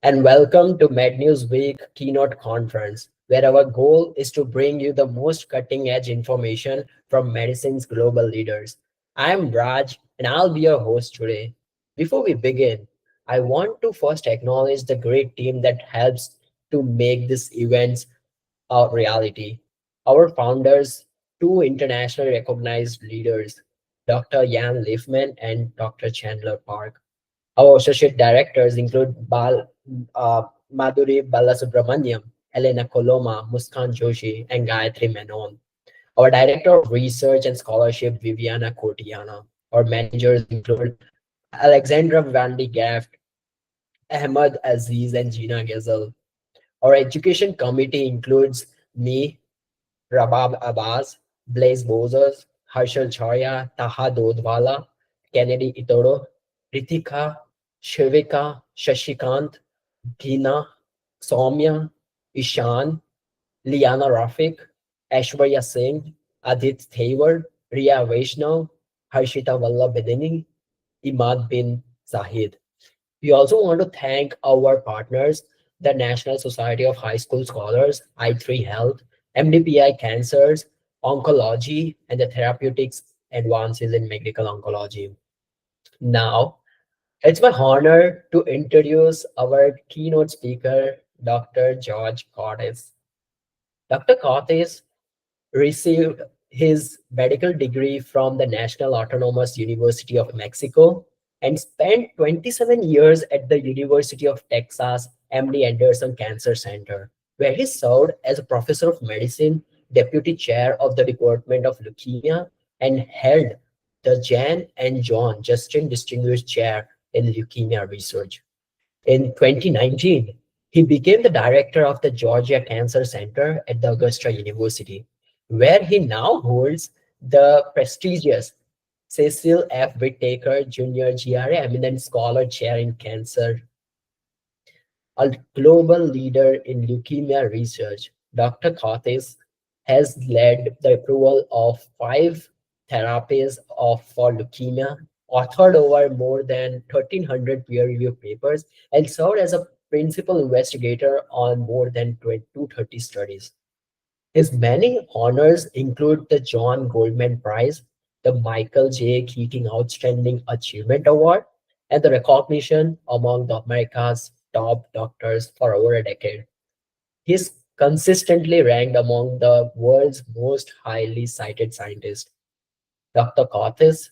and welcome to MedNews Week Keynote Conference, where our goal is to bring you the most cutting edge information from medicine's global leaders. I'm Raj, and I'll be your host today. Before we begin, I want to first acknowledge the great team that helps to make this event a reality. Our founders, two internationally recognized leaders, Dr. Jan Leifman and Dr. Chandler Park. Our associate directors include uh, Madhuri Balasubramaniam, Elena Coloma, Muskan Joshi, and Gayatri Menon. Our director of research and scholarship, Viviana Cortiana. Our managers include Alexandra Van de Gaft, Ahmad Aziz, and Gina Gezel. Our education committee includes me, Rabab Abbas, Blaise Bozos, Harshal Choria, Taha Dodwala, Kennedy Itoro, Ritika, Shivika, Shashikant, Gina, Soumya, Ishan, Liana Rafik, Aishwarya Singh, Adit Thaver, Ria Vaishnav, Harshita Vallabhedini, Imad bin Zahid. We also want to thank our partners, the National Society of High School Scholars, I3 Health, MDPI Cancers, Oncology, and the Therapeutics Advances in Medical Oncology. Now, it's my honor to introduce our keynote speaker, Dr. George Cortes. Dr. Cortes received his medical degree from the National Autonomous University of Mexico and spent 27 years at the University of Texas MD Anderson Cancer Center, where he served as a professor of medicine, deputy chair of the Department of Leukemia, and held the Jan and John Justin Distinguished Chair in Leukemia Research. In 2019, he became the director of the Georgia Cancer Center at the Augusta University, where he now holds the prestigious Cecil F. Whittaker Jr. GRA Eminent Scholar Chair in Cancer. A global leader in leukemia research, Dr. Cortes has led the approval of 5 therapies for leukemia, authored over more than 1,300 peer-reviewed papers, and served as a principal investigator on more than 230 studies. His many honors include the John Goldman Prize, the Michael J. Keating Outstanding Achievement Award, and the recognition among the America's top doctors for over a decade. He's consistently ranked among the world's most highly cited scientists. Dr. Cortes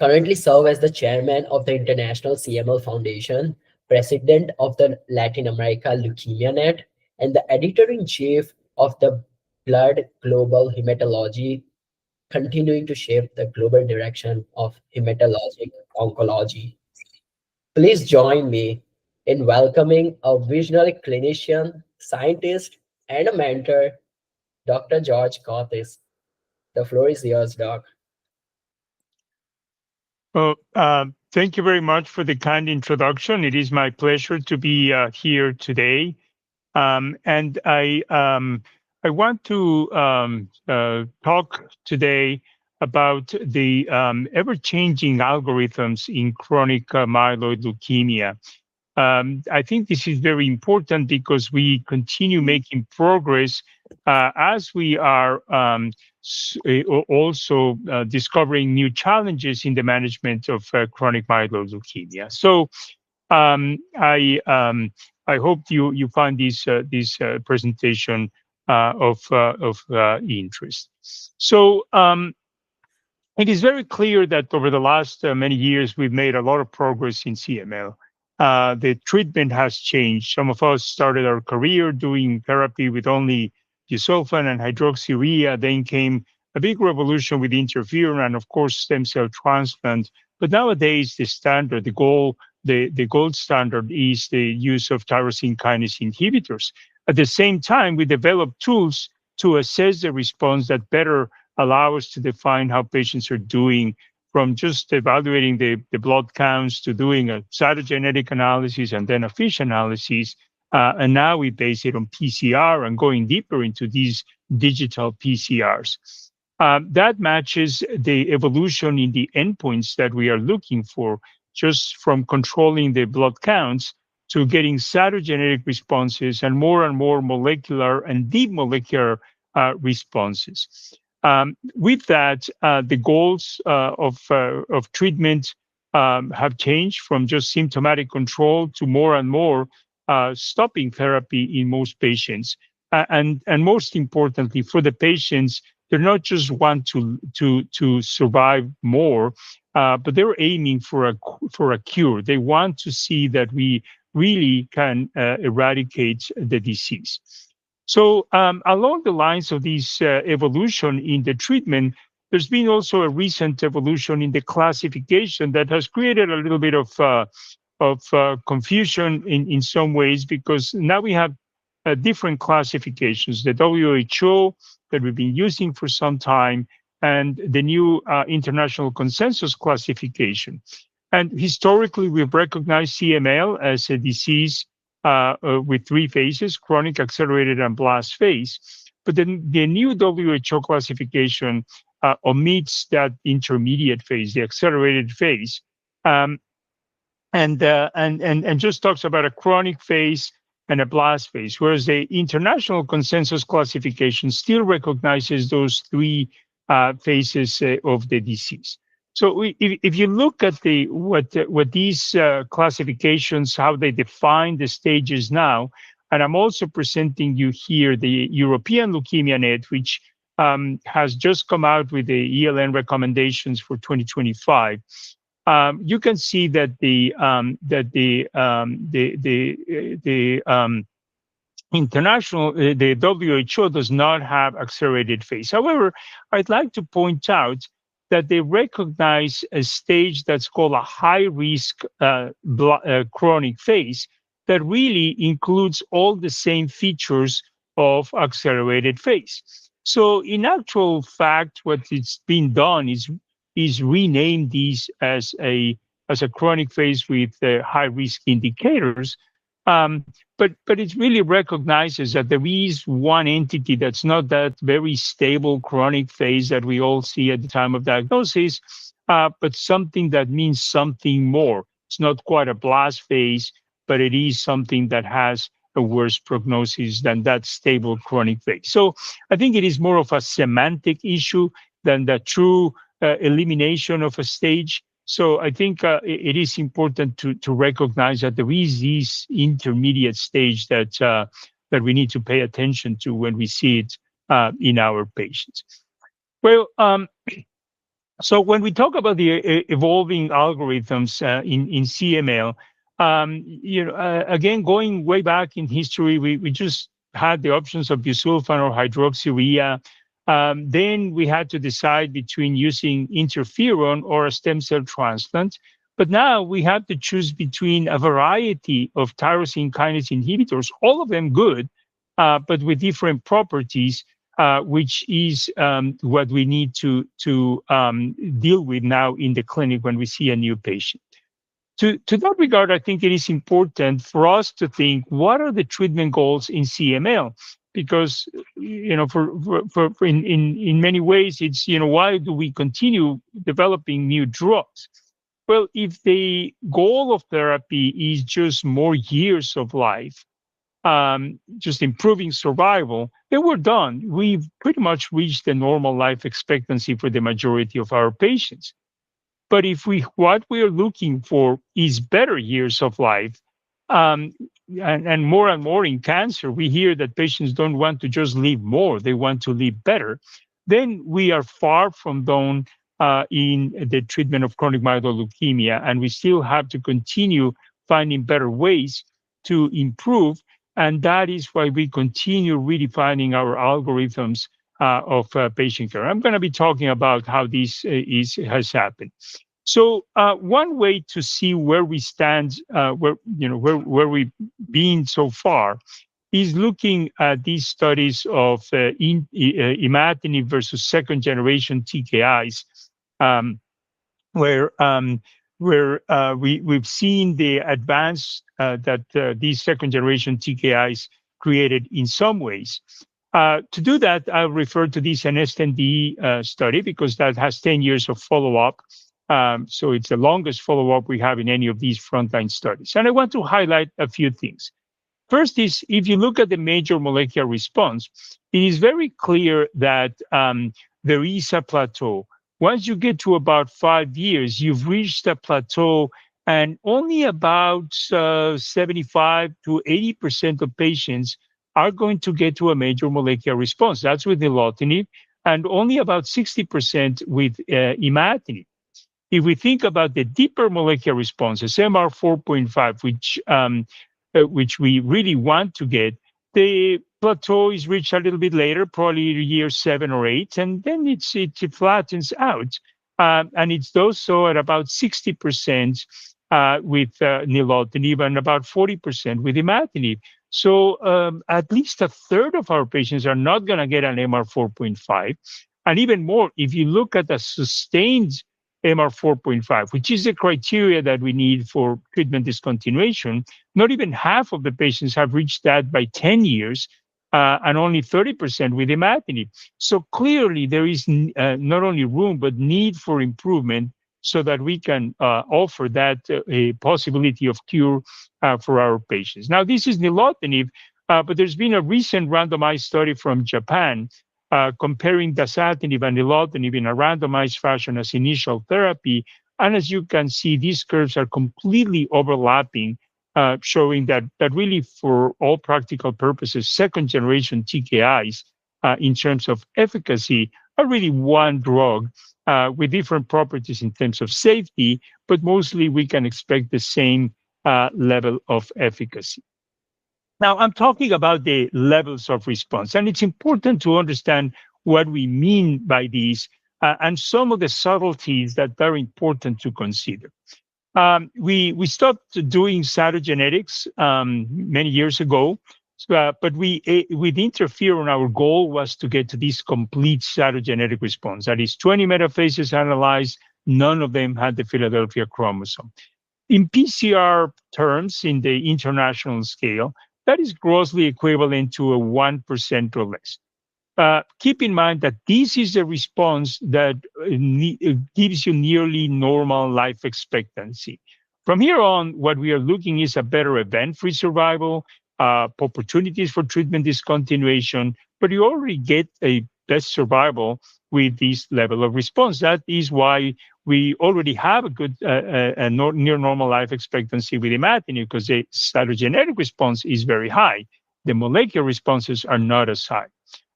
currently serves as the chairman of the International CML Foundation, president of the Latin America Leukemia Net, and the editor-in-chief of the Blood Global Hematology, continuing to shape the global direction of hematologic oncology. Please join me in welcoming a visionary clinician, scientist, and a mentor, Dr. George Cortes. The floor is yours, Doc. Well, thank you very much for the kind introduction. It is my pleasure to be here today, and I want to talk today about the ever-changing algorithms in chronic myeloid leukemia. I think this is very important because we continue making progress as we are also discovering new challenges in the management of chronic myeloid leukemia. So I hope you find this presentation of interest. So it is very clear that over the last many years, we've made a lot of progress in CML. The treatment has changed. Some of us started our career doing therapy with only busulfan and hydroxyurea. Then came a big revolution with interferon and, of course, stem cell transplant. But nowadays, the gold standard is the use of tyrosine kinase inhibitors. At the same time, we develop tools to assess the response that better allow us to define how patients are doing, from just evaluating the blood counts to doing a cytogenetic analysis and then a FISH analysis. And now we base it on PCR and going deeper into these digital PCRs. That matches the evolution in the endpoints that we are looking for, just from controlling the blood counts to getting cytogenetic responses and more molecular and deep molecular responses. With that, the goals of treatment have changed from just symptomatic control to more and more stopping therapy in most patients. And most importantly, for the patients, they not just want to survive more, but they're aiming for a cure. They want to see that we really can eradicate the disease. So along the lines of this evolution in the treatment, there's been also a recent evolution in the classification that has created a little bit of confusion in some ways, because now we have different classifications: the WHO that we've been using for some time, and the new international consensus classification. And historically, we've recognized CML as a disease with three phases: chronic, accelerated, and blast phase. But then the new WHO classification omits that intermediate phase, the accelerated phase, um, and just talks about a chronic phase and a blast phase, whereas the international consensus classification still recognizes those three phases of the disease. So if you look at what these classifications, how they define the stages now, and I'm also presenting you here the European Leukemia Net, which has just come out with the ELN recommendations for 2025. You can see that the international the WHO does not have accelerated phase. However, I'd like to point out that they recognize a stage that's called a high risk chronic phase that really includes all the same features of accelerated phase. So in actual fact, what it's been done is rename these as a chronic phase with high risk indicators. But it really recognizes that there is one entity that's not that very stable chronic phase that we all see at the time of diagnosis, but something that means something more. It's not quite a blast phase, but it is something that has a worse prognosis than that stable chronic phase. So I think it is more of a semantic issue than the true elimination of a stage. So I think it is important to recognize that there is this intermediate stage that we need to pay attention to when we see it in our patients. Well, so when we talk about the evolving algorithms in CML, again, going way back in history, we just had the options of busulfan or hydroxyurea. Then we had to decide between using interferon or a stem cell transplant. But now we have to choose between a variety of tyrosine kinase inhibitors, all of them good, but with different properties, which is what we need to deal with now in the clinic when we see a new patient. To that regard, I think it is important for us to think, what are the treatment goals in CML? Because for in many ways, it's why do we continue developing new drugs? Well, if the goal of therapy is just more years of life, just improving survival, then we're done. We've pretty much reached the normal life expectancy for the majority of our patients. But if what we are looking for is better years of life, um, and more in cancer, we hear that patients don't want to just live more; they want to live better. Then we are far from done in the treatment of chronic myeloid leukemia, and we still have to continue finding better ways to improve. And that is why we continue redefining our algorithms of patient care. I'm going to be talking about how this has happened. So one way to see where we stand, where we've been so far, is looking at these studies of imatinib versus second generation TKIs, um, where we've seen the advance that these second generation TKIs created in some ways. To do that, I'll refer to this NSTND study because that has 10 years of follow-up. So it's the longest follow-up we have in any of these frontline studies. And I want to highlight a few things. First is, if you look at the major molecular response, it is very clear that there is a plateau. Once you get to about 5 years, you've reached a plateau, and only about 75 to 80% of patients are going to get to a major molecular response. That's with nilotinib, and only about 60% with imatinib. If we think about the deeper molecular responses, MR 4.5, which we really want to get, the plateau is reached a little bit later, probably year 7 or 8, and then it flattens out. And it does so at about 60% with nilotinib and about 40% with imatinib. So at least a third of our patients are not going to get an MR 4.5. And even more, if you look at the sustained MR 4.5, which is the criteria that we need for treatment discontinuation, not even half of the patients have reached that by 10 years, and only 30% with imatinib. So clearly, there is not only room, but need for improvement so that we can offer that a possibility of cure for our patients. Now, this is nilotinib, but there's been a recent randomized study from Japan comparing dasatinib and nilotinib in a randomized fashion as initial therapy. And as you can see, these curves are completely overlapping, showing that really, for all practical purposes, second generation TKIs in terms of efficacy are really one drug with different properties in terms of safety, but mostly we can expect the same level of efficacy. Now, I'm talking about the levels of response, and it's important to understand what we mean by these and some of the subtleties that are important to consider. We stopped doing cytogenetics many years ago, but with interferon, our goal was to get to this complete cytogenetic response. That is 20 metaphases analyzed, none of them had the Philadelphia chromosome. In PCR terms, in the international scale, that is grossly equivalent to a 1% or less. Keep in mind that this is a response that gives you nearly normal life expectancy. From here on, what we are looking is a better event-free survival, opportunities for treatment discontinuation, but you already get a best survival with this level of response. That is why we already have a good near normal life expectancy with imatinib, because the cytogenetic response is very high. The molecular responses are not as high.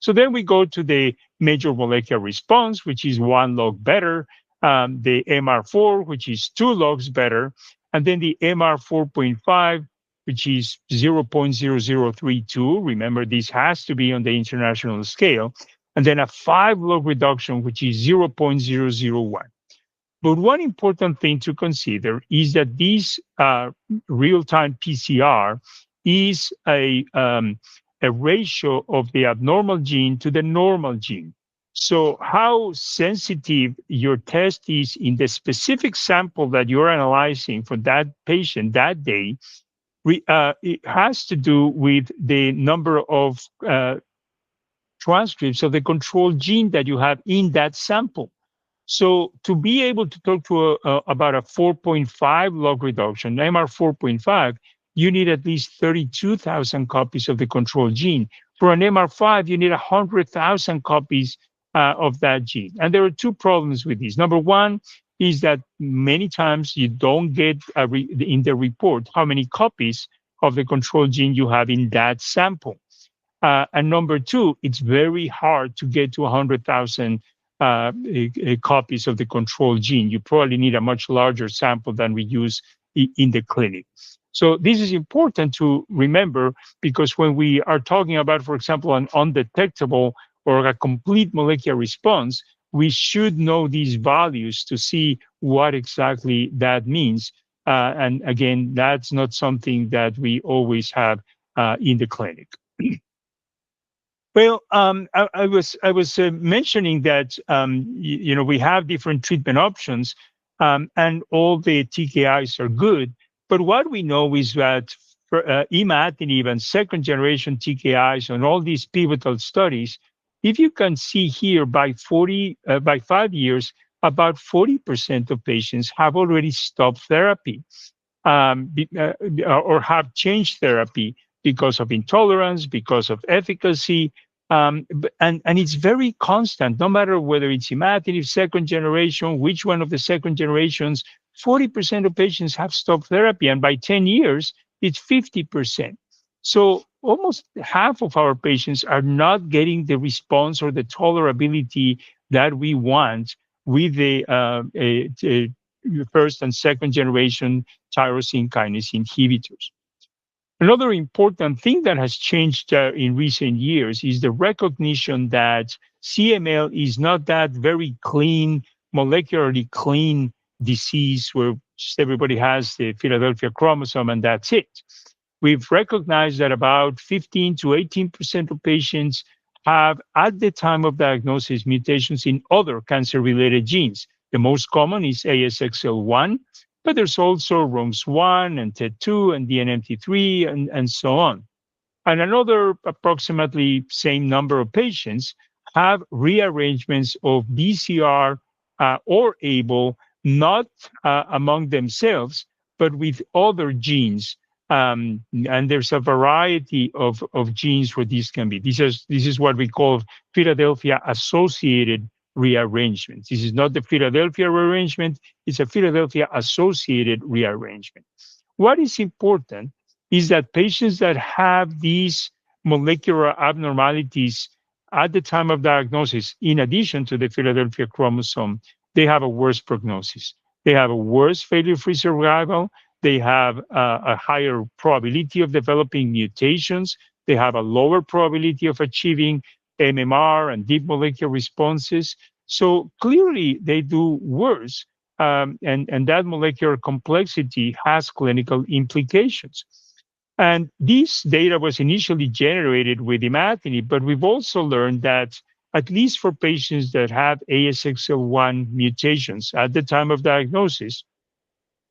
So then we go to the major molecular response, which is 1 log better, the MR4, which is 2 logs better, and then the MR 4.5, which is 0.0032. Remember, this has to be on the international scale. And then a 5 log reduction, which is 0.001. But one important thing to consider is that this real-time PCR is a ratio of the abnormal gene to the normal gene. So how sensitive your test is in the specific sample that you're analyzing for that patient that day, it has to do with the number of transcripts of the control gene that you have in that sample. So to be able to talk to about a 4.5 log reduction, MR 4.5, you need at least 32,000 copies of the control gene. For an MR5, you need 100,000 copies of that gene. And there are two problems with this. Number one is that many times you don't get in the report how many copies of the control gene you have in that sample. And number two, it's very hard to get to 100,000 copies of the control gene. You probably need a much larger sample than we use in the clinic. So this is important to remember, because when we are talking about, for example, an undetectable or a complete molecular response, we should know these values to see what exactly that means. And again, that's not something that we always have in the clinic. Well, I was mentioning that we have different treatment options, and all the TKIs are good. But what we know is that for imatinib and second generation TKIs and all these pivotal studies, if you can see here by 5 years, about 40% of patients have already stopped therapy, or have changed therapy because of intolerance, because of efficacy. And it's very constant, no matter whether it's imatinib, second generation, which one of the second generations, 40% of patients have stopped therapy. And by 10 years, it's 50%. So almost half of our patients are not getting the response or the tolerability that we want with the first and second generation tyrosine kinase inhibitors. Another important thing that has changed in recent years is the recognition that CML is not that very clean, molecularly clean disease where just everybody has the Philadelphia chromosome and that's it. We've recognized that about 15 to 18% of patients have, at the time of diagnosis, mutations in other cancer related genes. The most common is ASXL1, but there's also ROMS1 and TET2 and DNMT3 and so on. And another approximately same number of patients have rearrangements of BCR or ABL, not among themselves, but with other genes. And there's a variety of genes where this can be. This is what we call Philadelphia associated rearrangements. This is not the Philadelphia rearrangement, it's a Philadelphia associated rearrangement. What is important is that patients that have these molecular abnormalities at the time of diagnosis, in addition to the Philadelphia chromosome, they have a worse prognosis. They have a worse failure-free survival. They have a higher probability of developing mutations. They have a lower probability of achieving MMR and deep molecular responses. So clearly, they do worse. And that molecular complexity has clinical implications. And this data was initially generated with imatinib, but we've also learned that at least for patients that have ASXL1 mutations at the time of diagnosis,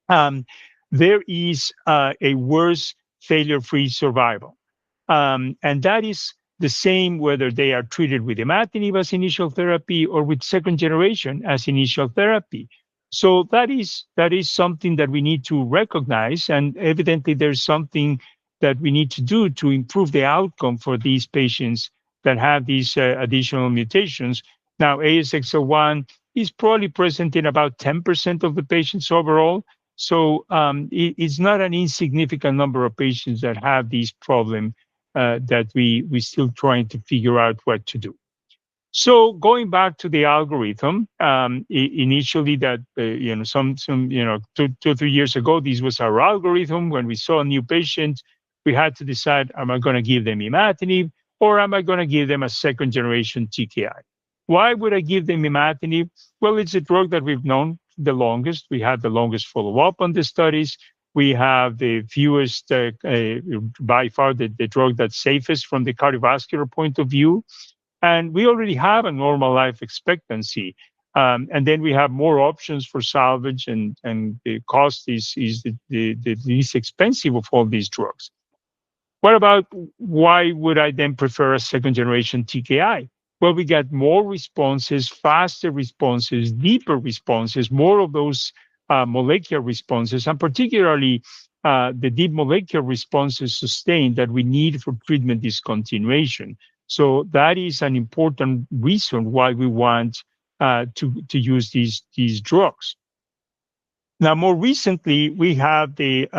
um, there is a worse failure-free survival. And that is the same whether they are treated with imatinib as initial therapy or with second generation as initial therapy. So that is something that we need to recognize, and evidently there's something that we need to do to improve the outcome for these patients that have these additional mutations. Now, ASXL1 is probably present in about 10% of the patients overall. So it's not an insignificant number of patients that have this problem that we still trying to figure out what to do. So going back to the algorithm, initially that some 2 or 3 years ago, this was our algorithm. When we saw a new patient, we had to decide: am I going to give them imatinib or am I going to give them a second generation TKI? Why would I give them imatinib? Well, it's a drug that we've known the longest. We had the longest follow up on the studies. We have the fewest, by far, the drug that's safest from the cardiovascular point of view. And we already have a normal life expectancy. And then we have more options for salvage, and the cost is the least expensive of all these drugs. What about why would I then prefer a second generation TKI? Well, we get more responses, faster responses, deeper responses, more of those molecular responses, and particularly the deep molecular responses sustained that we need for treatment discontinuation. So that is an important reason why we want to use these drugs. Now, more recently, we have the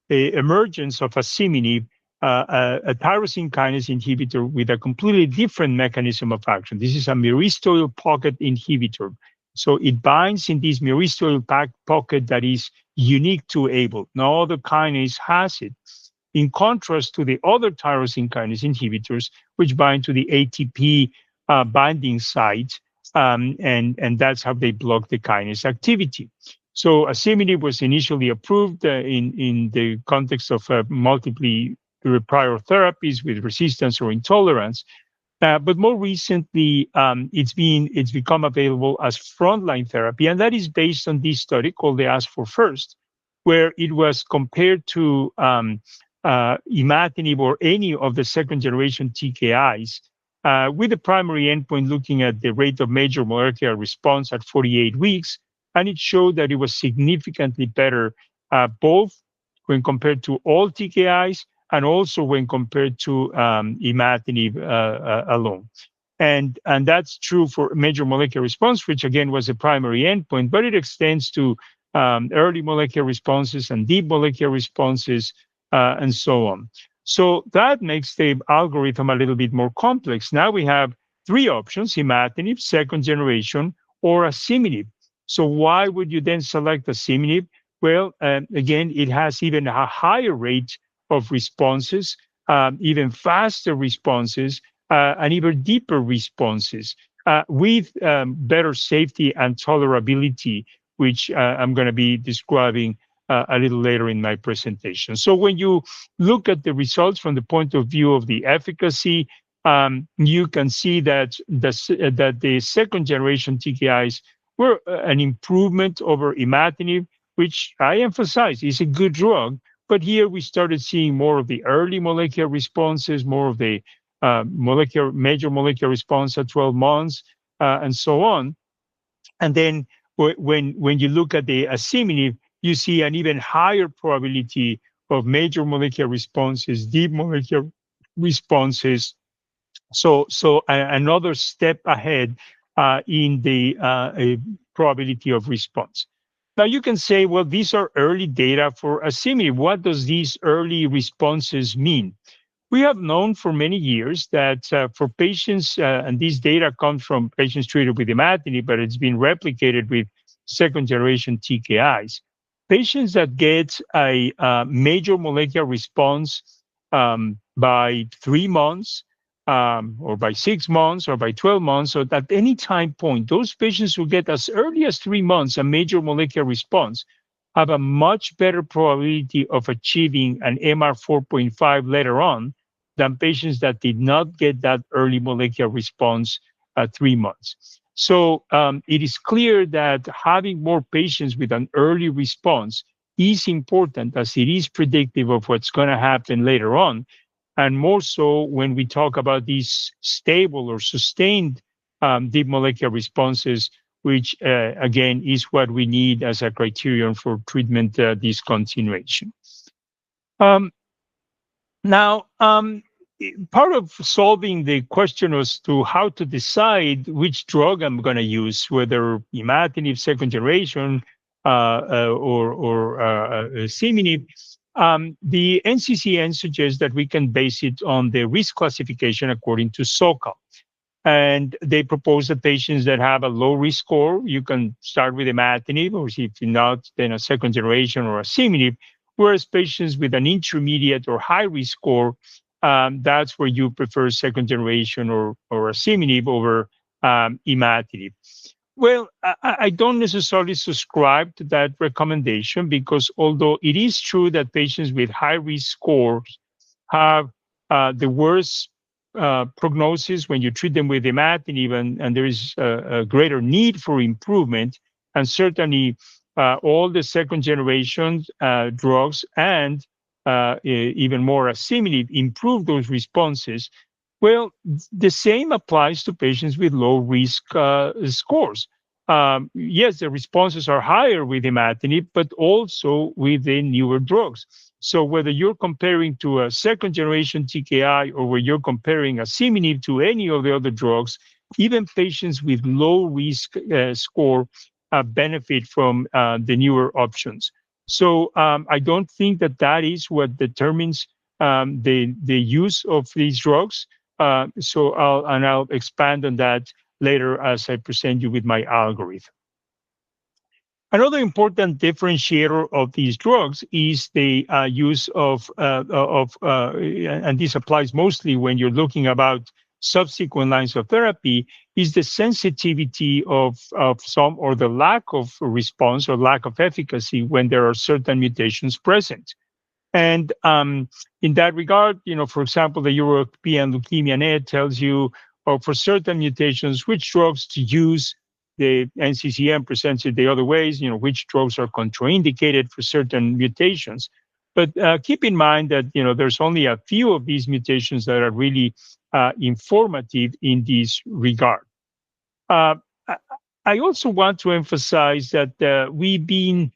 emergence of asciminib, a tyrosine kinase inhibitor with a completely different mechanism of action. This is a myristoyl pocket inhibitor. So it binds in this myristoyl pocket that is unique to ABL. No other kinase has it, in contrast to the other tyrosine kinase inhibitors, which bind to the ATP binding site, and that's how they block the kinase activity. So asciminib was initially approved in the context of multiple prior therapies with resistance or intolerance. But more recently, it's become available as frontline therapy, and that is based on this study called the Ask for First, where it was compared to imatinib or any of the second generation TKIs with the primary endpoint looking at the rate of major molecular response at 48 weeks. And it showed that it was significantly better, both when compared to all TKIs and also when compared to imatinib alone. And that's true for major molecular response, which again was the primary endpoint, but it extends to early molecular responses and deep molecular responses and so on. So that makes the algorithm a little bit more complex. Now we have three options: imatinib, second generation, or asciminib. So why would you then select asciminib? Well, again, it has even a higher rate of responses, even faster responses, and even deeper responses with better safety and tolerability, which I'm going to be describing a little later in my presentation. So when you look at the results from the point of view of the efficacy, you can see that the second generation TKIs were an improvement over imatinib, which I emphasize is a good drug. But here we started seeing more of the early molecular responses, more of the major molecular response at 12 months, and so on. And then when you look at the asciminib, you see an even higher probability of major molecular responses, deep molecular responses. So another step ahead in the probability of response. Now you can say, well, these are early data for asciminib. What does these early responses mean? We have known for many years that for patients, and these data come from patients treated with imatinib, but it's been replicated with second generation TKIs. Patients that get a major molecular response by 3 months, or by 6 months, or by 12 months, or at any time point, those patients who get as early as 3 months a major molecular response have a much better probability of achieving an MR 4.5 later on than patients that did not get that early molecular response at 3 months. So it is clear that having more patients with an early response is important, as it is predictive of what's going to happen later on. And more so when we talk about these stable or sustained deep molecular responses, which again is what we need as a criterion for treatment discontinuation. Um, Now, part of solving the question as to how to decide which drug I'm going to use, whether imatinib second generation or asciminib, the NCCN suggests that we can base it on the risk classification according to SOCA. And they propose that patients that have a low risk score, you can start with imatinib, or if not, then a second generation or asciminib. Whereas patients with an intermediate or high risk score, that's where you prefer second generation or asciminib over imatinib. Well, I don't necessarily subscribe to that recommendation, because although it is true that patients with high risk scores have the worst prognosis when you treat them with imatinib, and there is a greater need for improvement, and certainly all the second generation drugs and even more asciminib improve those responses. Well, the same applies to patients with low risk scores. Yes, the responses are higher with imatinib, but also with the newer drugs. So whether you're comparing to a second generation TKI or where you're comparing asciminib to any of the other drugs, even patients with low risk score benefit from the newer options. So I don't think that that is what determines the use of these drugs. So I'll expand on that later as I present you with my algorithm. Another important differentiator of these drugs is the use and this applies mostly when you're looking about subsequent lines of therapy, is the sensitivity of some, or the lack of response or lack of efficacy when there are certain mutations present. And in that regard, for example, the European Leukemia Net tells you, for certain mutations, which drugs to use. The NCCN presents it the other ways, which drugs are contraindicated for certain mutations. But keep in mind that, there's only a few of these mutations that are really informative in this regard. Uh, I I also want to emphasize that we've been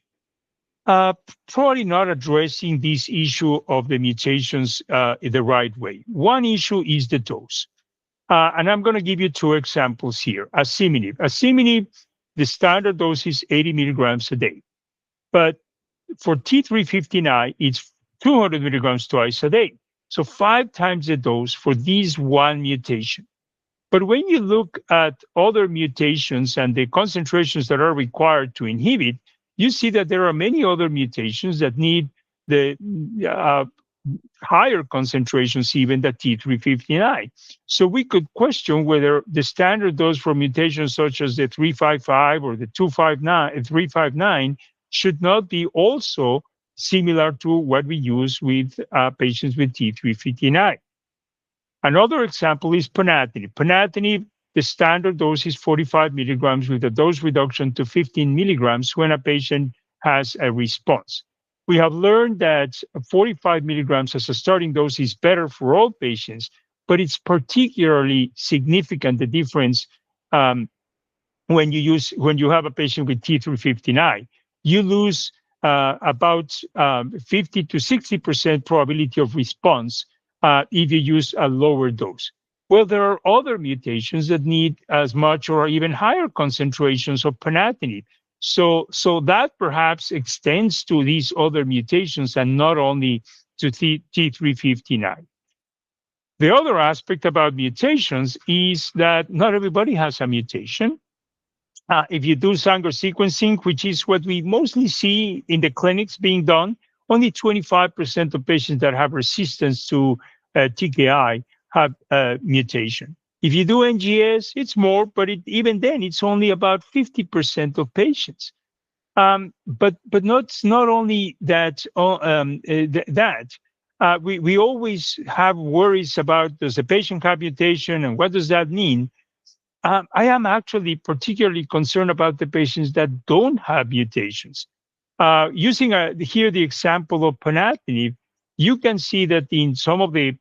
probably not addressing this issue of the mutations the right way. One issue is the dose. And I'm going to give you two examples here. Asciminib, the standard dose is 80 milligrams a day. But for T359, it's 200 milligrams twice a day. So 5 times the dose for this one mutation. But when you look at other mutations and the concentrations that are required to inhibit, you see that there are many other mutations that need the higher concentrations even than T359. So we could question whether the standard dose for mutations such as the 355 or the 359 should not be also similar to what we use with patients with T359. Another example is ponatinib. Ponatinib, the standard dose is 45 milligrams with a dose reduction to 15 milligrams when a patient has a response. We have learned that 45 milligrams as a starting dose is better for all patients, but it's particularly significant, the difference when you have a patient with T359. You lose about 50 to 60% probability of response if you use a lower dose. Well, there are other mutations that need as much or even higher concentrations of ponatinib. So that perhaps extends to these other mutations and not only to T359. The other aspect about mutations is that not everybody has a mutation. If you do Sanger sequencing, which is what we mostly see in the clinics being done, only 25% of patients that have resistance to TKI have a mutation. If you do NGS, it's more, but even then, it's only about 50% of patients. But not only that. We always have worries about, does the patient have mutation and what does that mean? I am actually particularly concerned about the patients that don't have mutations. Using here the example of ponatinib, you can see that in some of the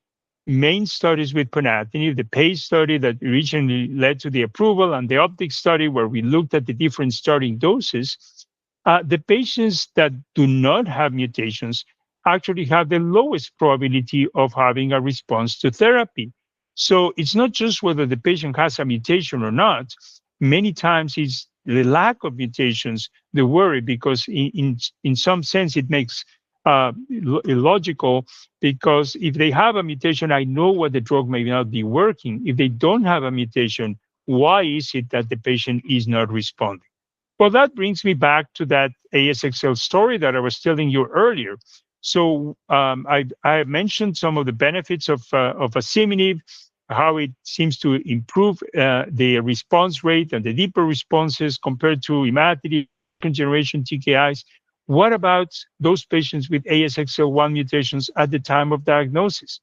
main studies with ponatinib, the PACE study that originally led to the approval and the OPTIC study where we looked at the different starting doses, the patients that do not have mutations actually have the lowest probability of having a response to therapy. So it's not just whether the patient has a mutation or not. Many times it's the lack of mutations, the worry, because in some sense it makes illogical, because if they have a mutation, I know what the drug may not be working. If they don't have a mutation, why is it that the patient is not responding? Well, that brings me back to that ASXL story that I was telling you earlier. So I mentioned some of the benefits of asciminib, how it seems to improve the response rate and the deeper responses compared to imatinib, second-generation TKIs. What about those patients with ASXL1 mutations at the time of diagnosis?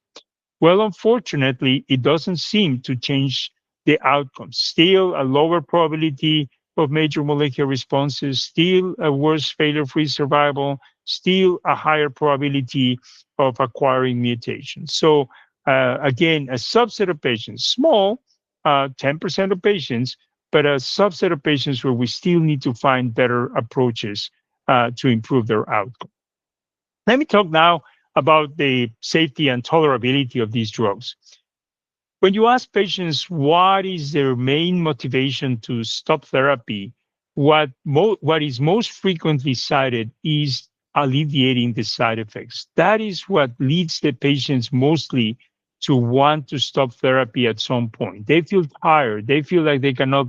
Well, unfortunately, it doesn't seem to change the outcomes. Still a lower probability of major molecular responses, still a worse failure-free survival, still a higher probability of acquiring mutations. So again, a subset of patients, small, 10% of patients, but a subset of patients where we still need to find better approaches to improve their outcome. Let me talk now about the safety and tolerability of these drugs. When you ask patients what is their main motivation to stop therapy, what is most frequently cited is alleviating the side effects. That is what leads the patients mostly to want to stop therapy at some point. They feel tired. They feel like they cannot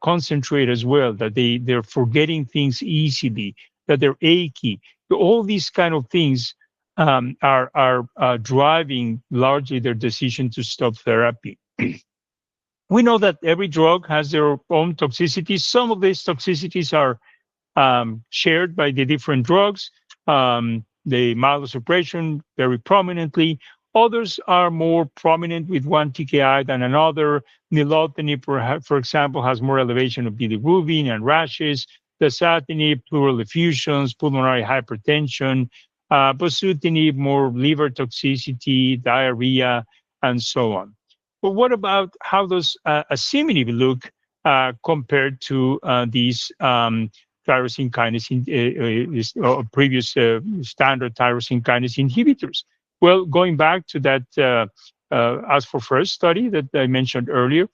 concentrate as well, that they're forgetting things easily, that they're achy. All these kind of things are driving largely their decision to stop therapy. We know that every drug has their own toxicities. Some of these toxicities are shared by the different drugs. The myelosuppression very prominently. Others are more prominent with one TKI than another. Nilotinib, for example, has more elevation of bilirubin and rashes. Dasatinib, pleural effusions, pulmonary hypertension. Bosutinib, more liver toxicity, diarrhea, and so on. but what about how does asciminib look compared to these tyrosine kinase, previous standard tyrosine kinase inhibitors? Well, going back to that as for first study that I mentioned earlier,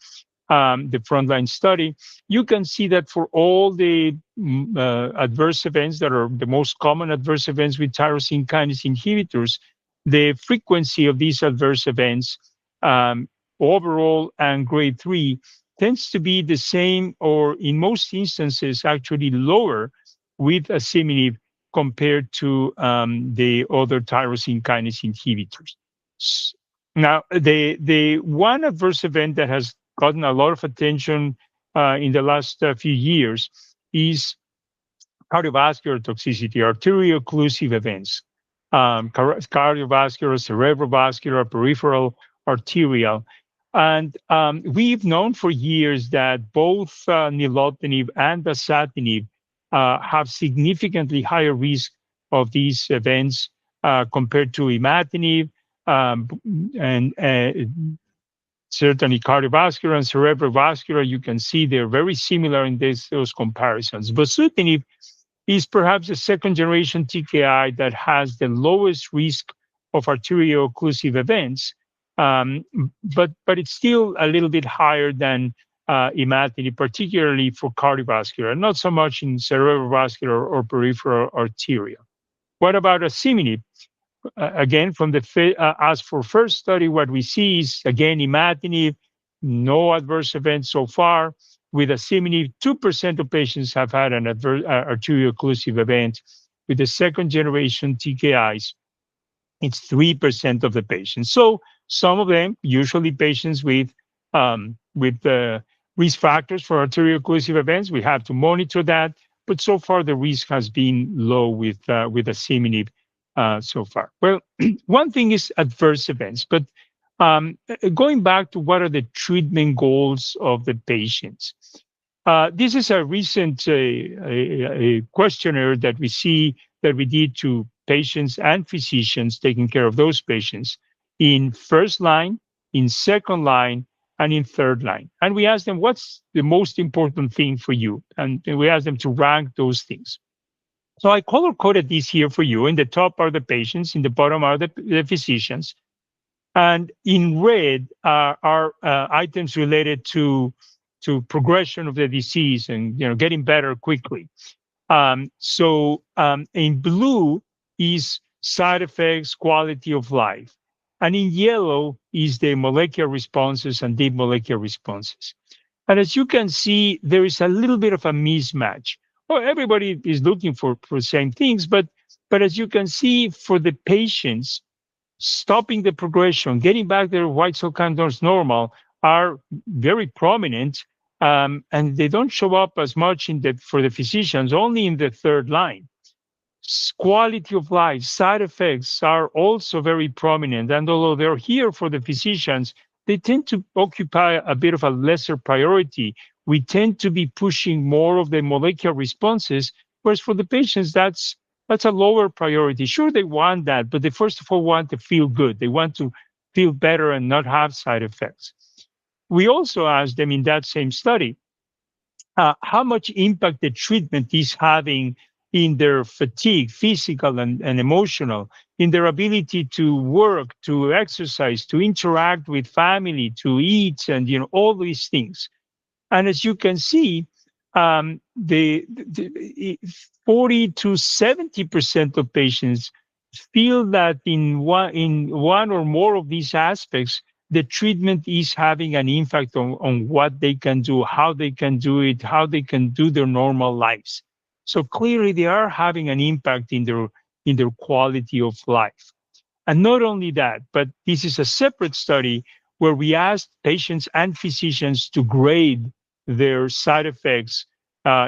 the frontline study, you can see that for all the adverse events that are the most common adverse events with tyrosine kinase inhibitors, the frequency of these adverse events um, overall and grade 3 tends to be the same, or in most instances actually lower with asciminib compared to the other tyrosine kinase inhibitors. Now, the one adverse event that has gotten a lot of attention in the last few years is cardiovascular toxicity, arterial-occlusive events, cardiovascular, cerebrovascular, peripheral, arterial. And we've known for years that both nilotinib and dasatinib have significantly higher risk of these events compared to imatinib, um, and certainly cardiovascular and cerebrovascular. You can see they're very similar in those comparisons. Bosutinib is perhaps the second generation TKI that has the lowest risk of arterial occlusive events, but it's still a little bit higher than imatinib, particularly for cardiovascular, not so much in cerebrovascular or peripheral arterial. What about asciminib? Again, from the as for first study, what we see is again imatinib, no adverse events so far. With asciminib, 2% of patients have had an adverse arterial occlusive event. With the second generation TKIs, it's 3% of the patients. So some of them, usually patients with risk factors for arterial occlusive events, we have to monitor that. But so far, the risk has been low with asciminib so far. Well, one thing is adverse events, but going back to what are the treatment goals of the patients. This is a recent a questionnaire that we see that we did to patients and physicians taking care of those patients in first line, in second line, and in third line. And we asked them, what's the most important thing for you? And we asked them to rank those things. So I color coded these here for you. In the top are the patients, in the bottom are the physicians. And in red are items related to progression of the disease and getting better quickly. In blue is side effects, quality of life. And in yellow is the molecular responses and deep molecular responses. And as you can see, there is a little bit of a mismatch. Well, everybody is looking for the same things, but as you can see, for the patients, stopping the progression, getting back their white cell counters normal are very prominent, and they don't show up as much for the physicians, only in the third line. Quality of life, side effects are also very prominent, and although they're here for the physicians, they tend to occupy a bit of a lesser priority. We tend to be pushing more of the molecular responses, whereas for the patients, that's a lower priority. Sure, they want that, but they first of all want to feel good. They want to feel better and not have side effects. We also asked them in that same study how much impact the treatment is having in their fatigue, physical and emotional, in their ability to work, to exercise, to interact with family, to eat, and all these things. And as you can see, the 40 to 70% of patients feel that in one or more of these aspects, the treatment is having an impact on what they can do, how they can do it, how they can do their normal lives. So clearly, they are having an impact in their quality of life. And not only that, but this is a separate study where we asked patients and physicians to grade their side effects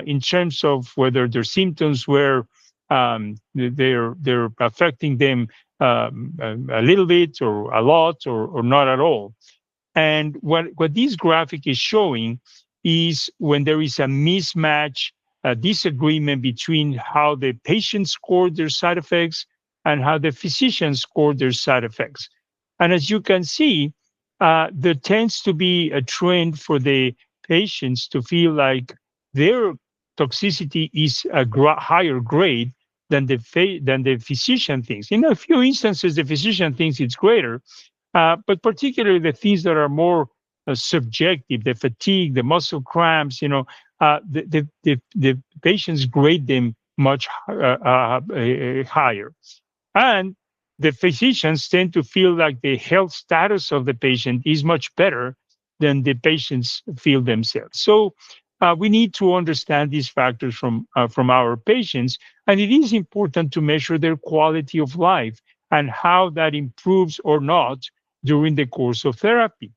in terms of whether their symptoms were they're affecting them a little bit or a lot or not at all. And what this graphic is showing is when there is a mismatch, a disagreement between how the patient scored their side effects and how the physician scored their side effects. And as you can see, there tends to be a trend for the patients to feel like their toxicity is a higher grade than the physician thinks. In a few instances, the physician thinks it's greater, but particularly the things that are more subjective, the fatigue, the muscle cramps, the patients grade them much higher. And the physicians tend to feel like the health status of the patient is much better than the patients feel themselves. So we need to understand these factors from our patients, and it is important to measure their quality of life and how that improves or not during the course of therapy.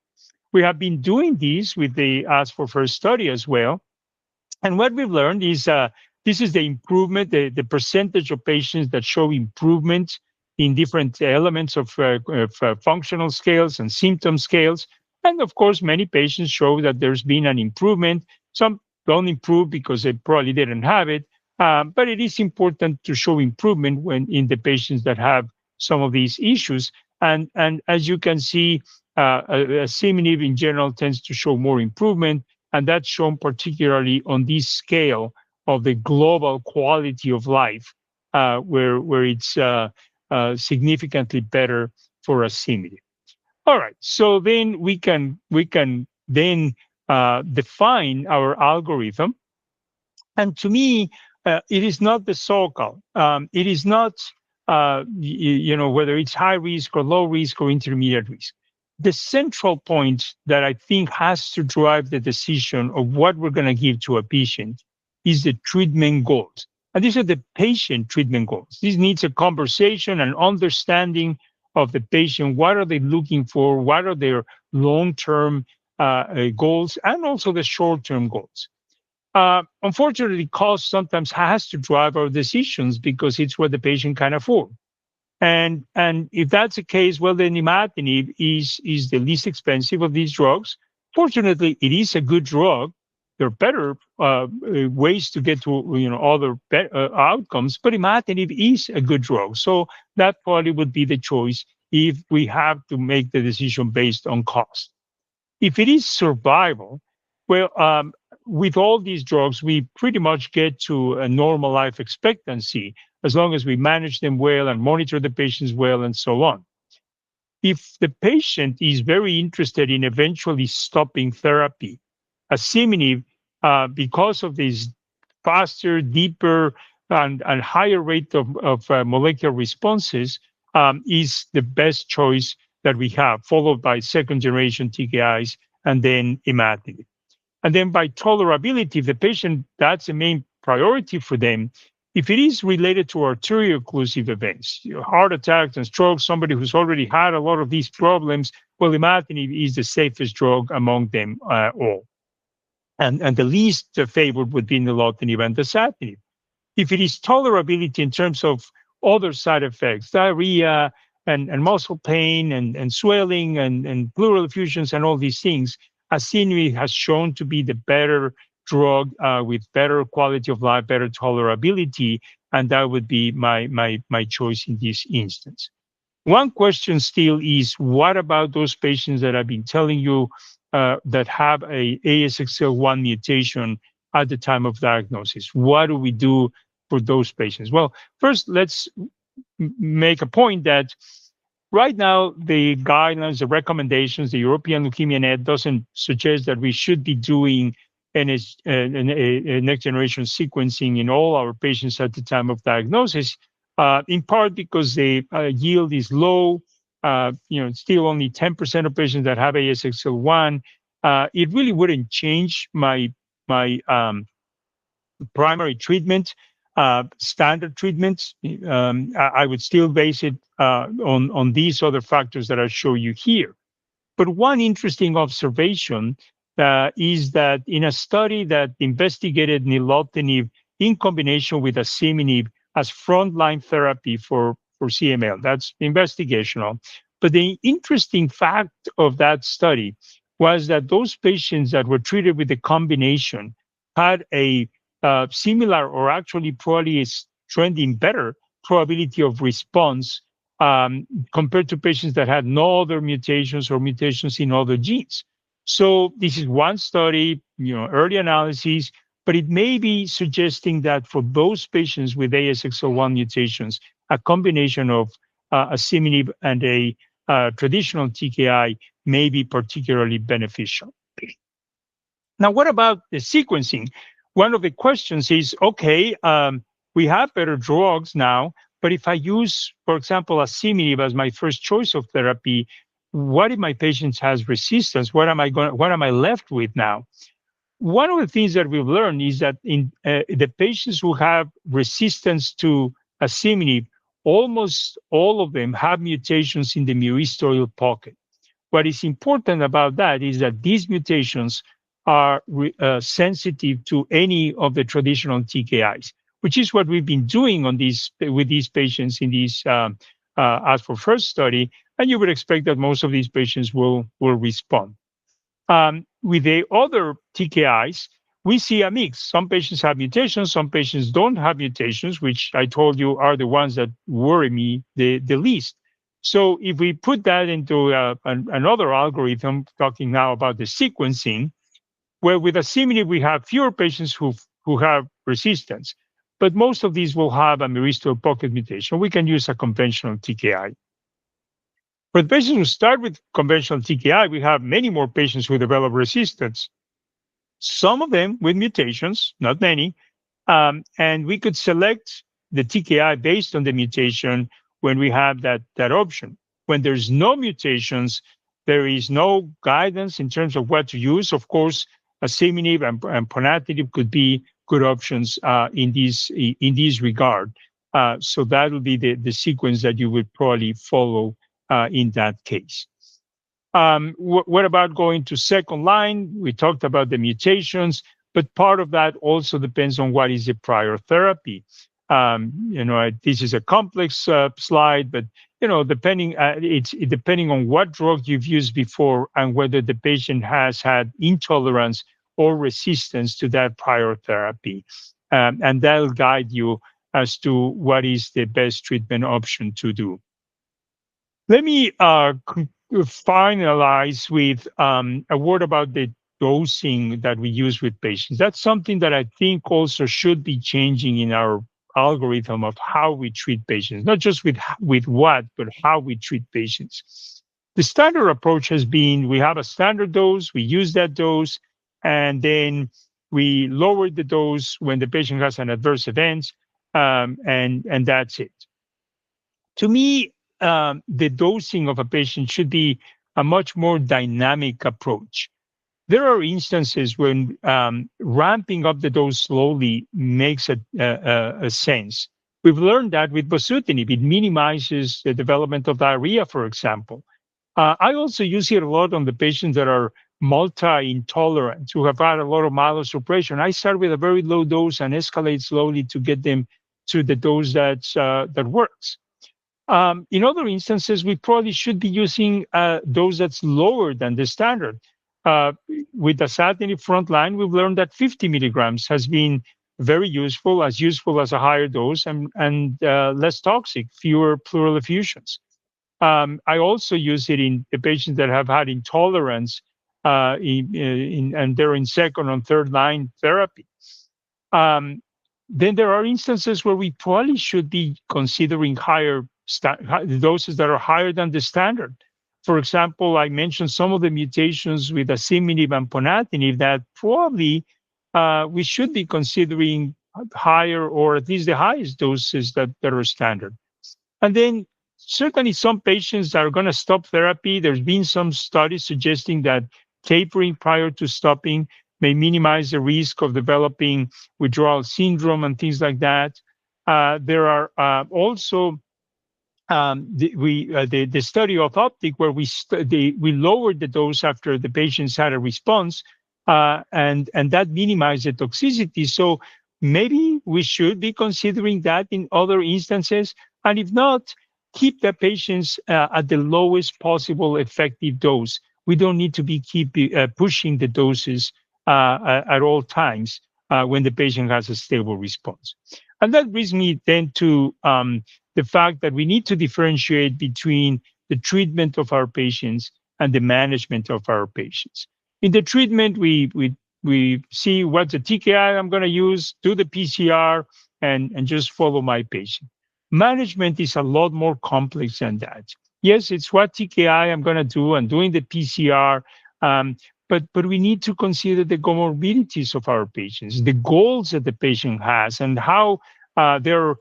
We have been doing this with the Ask for First study as well, and what we've learned is this is the improvement, the percentage of patients that show improvement in different elements of functional scales and symptom scales. And of course, many patients show that there's been an improvement. Some don't improve because they probably didn't have it. But it is important to show improvement when in the patients that have some of these issues. And as you can see, asciminib in general tends to show more improvement, and that's shown particularly on this scale of the global quality of life, where it's significantly better for asciminib. All right, so then we can then define our algorithm, and to me, it is not the so-called. It is not, whether it's high risk or low risk or intermediate risk. The central point that I think has to drive the decision of what we're going to give to a patient is the treatment goals. And these are the patient treatment goals. This needs a conversation and understanding of the patient. What are they looking for? What are their long-term goals and also the short-term goals? Unfortunately, cost sometimes has to drive our decisions because it's what the patient can afford. And if that's the case, well, then imatinib is the least expensive of these drugs. Fortunately, it is a good drug. There are better ways to get to other outcomes, but imatinib is a good drug. So that probably would be the choice if we have to make the decision based on cost. If it is survival, well, with all these drugs, we pretty much get to a normal life expectancy as long as we manage them well and monitor the patients well and so on. If the patient is very interested in eventually stopping therapy, asciminib, because of this faster, deeper, and higher rate of molecular responses, is the best choice that we have, followed by second generation TKIs and then imatinib. And then by tolerability, if the patient, that's the main priority for them. If it is related to arterial occlusive events, heart attacks and strokes, somebody who's already had a lot of these problems, well, imatinib is the safest drug among them all. And the least favored would be nilotinib and dasatinib. If it is tolerability in terms of other side effects, diarrhea and muscle pain and swelling and pleural effusions and all these things, asciminib has shown to be the better drug with better quality of life, better tolerability, and that would be my choice in this instance. One question still is, what about those patients that I've been telling you that have a ASXL1 mutation at the time of diagnosis? What do we do for those patients? Well, first, let's make a point that right now, the guidelines, the recommendations, the European Leukemia Net doesn't suggest that we should be doing a next generation sequencing in all our patients at the time of diagnosis, in part because the yield is low. Still only 10% of patients that have ASXL1. It really wouldn't change my primary treatment, standard treatments. I would still base it on these other factors that I show you here. But one interesting observation is that in a study that investigated nilotinib in combination with asciminib as frontline therapy for CML, that's investigational. But the interesting fact of that study was that those patients that were treated with the combination had a similar or actually probably is trending better probability of response compared to patients that had no other mutations or mutations in other genes. So this is one study, early analysis, but it may be suggesting that for those patients with ASXL1 mutations, a combination of asciminib and a traditional TKI may be particularly beneficial. Now, what about the sequencing? One of the questions is, okay, we have better drugs now, but if I use, for example, asciminib as my first choice of therapy, what if my patient has resistance? What am I left with now? One of the things that we've learned is that in the patients who have resistance to asciminib, almost all of them have mutations in the myristoyl pocket. What is important about that is that these mutations are sensitive to any of the traditional TKIs, which is what we've been doing with these patients in these as for first study, and you would expect that most of these patients will respond. With the other TKIs, we see a mix. Some patients have mutations, some patients don't have mutations, which I told you are the ones that worry me the least. So if we put that into another algorithm, talking now about the sequencing, where with asciminib we have fewer patients who have resistance, but most of these will have a myristoyl pocket mutation. We can use a conventional TKI. For the patients who start with conventional TKI, we have many more patients who develop resistance. Some of them with mutations, not many, and we could select the TKI based on the mutation when we have that option. When there's no mutations, there is no guidance in terms of what to use. Of course, asciminib and ponatinib could be good options in this regard. So that will be the sequence that you would probably follow in that case. What about going to second line? We talked about the mutations, but part of that also depends on what is the prior therapy. This is a complex slide, but it's depending on what drug you've used before and whether the patient has had intolerance or resistance to that prior therapy, and that'll guide you as to what is the best treatment option to do. Let me finalize with a word about the dosing that we use with patients. That's something that I think also should be changing in our algorithm of how we treat patients, not just with what, but how we treat patients. The standard approach has been we have a standard dose, we use that dose, and then we lower the dose when the patient has an adverse event, and that's it. To me, the dosing of a patient should be a much more dynamic approach. There are instances when ramping up the dose slowly makes a sense. We've learned that with bosutinib, it minimizes the development of diarrhea, for example. I also use it a lot on the patients that are multi-intolerant, who have had a lot of myelosuppression. I start with a very low dose and escalate slowly to get them to the dose that works. In other instances, we probably should be using a dose that's lower than the standard. With the dasatinib frontline, we've learned that 50 milligrams has been very useful as a higher dose and less toxic, fewer pleural effusions. I also use it in the patients that have had intolerance and they're in second and third line therapy. Then there are instances where we probably should be considering higher doses that are higher than the standard. For example, I mentioned some of the mutations with asciminib and ponatinib that probably we should be considering higher or at least the highest doses that are standard. And then certainly some patients are going to stop therapy. There's been some studies suggesting that tapering prior to stopping may minimize the risk of developing withdrawal syndrome and things like that. There are also the study of OPTIC where we lowered the dose after the patients had a response, and that minimized the toxicity. So maybe we should be considering that in other instances, and if not, keep the patients at the lowest possible effective dose. We don't need to be pushing the doses at all times when the patient has a stable response. And that brings me then to the fact that we need to differentiate between the treatment of our patients and the management of our patients. In the treatment, we see what's the TKI I'm going to use, do the PCR, and just follow my patient. Management is a lot more complex than that. Yes, it's what TKI I'm going to do and doing the PCR. Um, but we need to consider the comorbidities of our patients, the goals that the patient has, and how they're